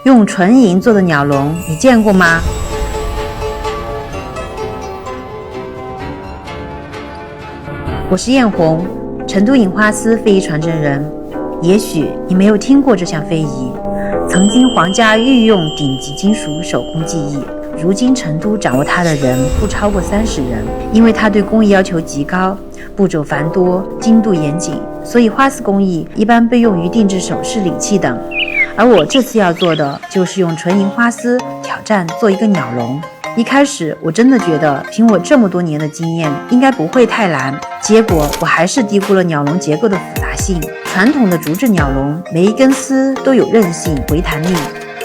用纯银做的鸟笼，你见过吗？我是艳红，成都银花丝非遗传承人。也许你没有听过这项非遗，曾经皇家御用顶级金属手工技艺，如今成都掌握它的人不超过30人。因为它对工艺要求极高，步骤繁多，精度严谨，所以花丝工艺一般被用于定制首饰、礼器等。而我这次要做的就是用纯银花丝挑战做一个鸟笼。一开始我真的觉得凭我这么多年的经验应该不会太难，结果我还是低估了鸟笼结构的复杂性。传统的竹制鸟笼每一根丝都有韧性、回弹力，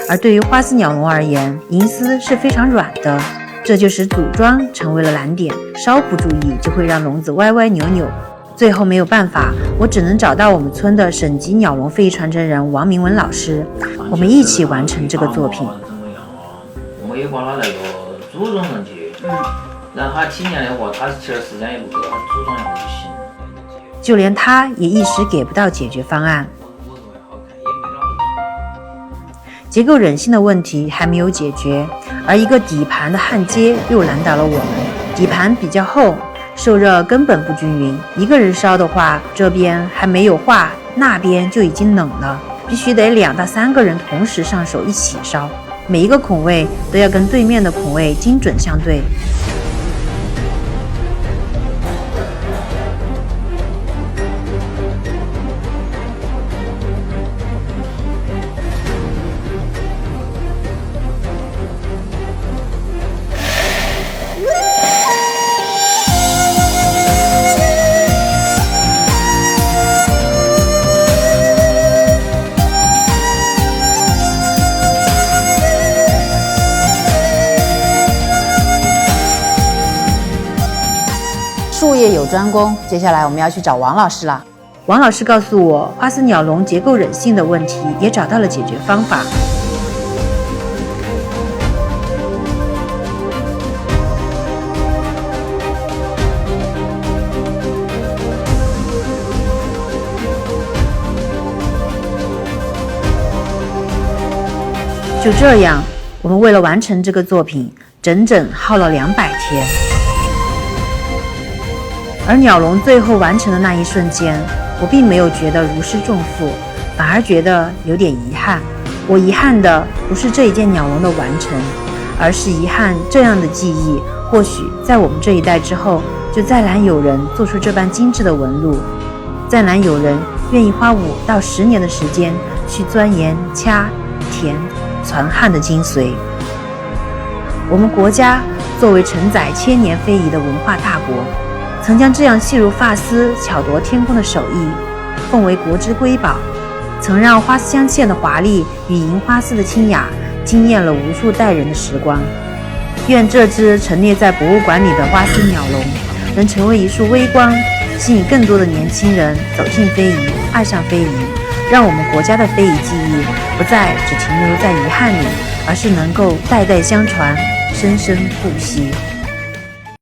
而对于花丝鸟笼而言，银丝是非常软的，这就使组装成为了难点，稍不注意就会让笼子歪歪扭扭。最后没有办法，我只能找到我们村的省级鸟笼非遗传承人王明文老师，我们一起完成这个作品。我也把他那个组装上去，然后他体验的话，他其实时间也不够，他组装一下就行。就连他也一时给不到解决方案。结构韧性的问题还没有解决，而一个底盘的焊接又难倒了我们。底盘比较厚，受热根本不均匀，一个人烧的话，这边还没有化，那边就已经冷了，必须得2到3个人同时上手一起烧，每一个孔位都要跟对面的孔位精准相对。术业有专攻，接下来我们要去找王老师了。王老师告诉我，花丝鸟笼结构韧性的问题也找到了解决方法。就这样，我们为了完成这个作品，整整耗了200天。而鸟笼最后完成的那一瞬间，我并没有觉得如释重负，反而觉得有点遗憾。我遗憾的不是这一件鸟笼的完成，而是遗憾这样的技艺或许在我们这一代之后，就再难有人做出这般精致的纹路，再难有人愿意花5到10年的时间去钻研掐、填、传焊的精髓。我们国家作为承载千年非遗的文化大国，曾将这样细如发丝、巧夺天工的手艺奉为国之瑰宝，曾让花丝镶嵌的华丽与银花丝的清雅惊艳了无数代人的时光。愿这只陈列在博物馆里的花丝鸟笼能成为一束微光，吸引更多的年轻人走进非遗，爱上非遗，让我们国家的非遗技艺不再只停留在遗憾里，而是能够代代相传，生生不息。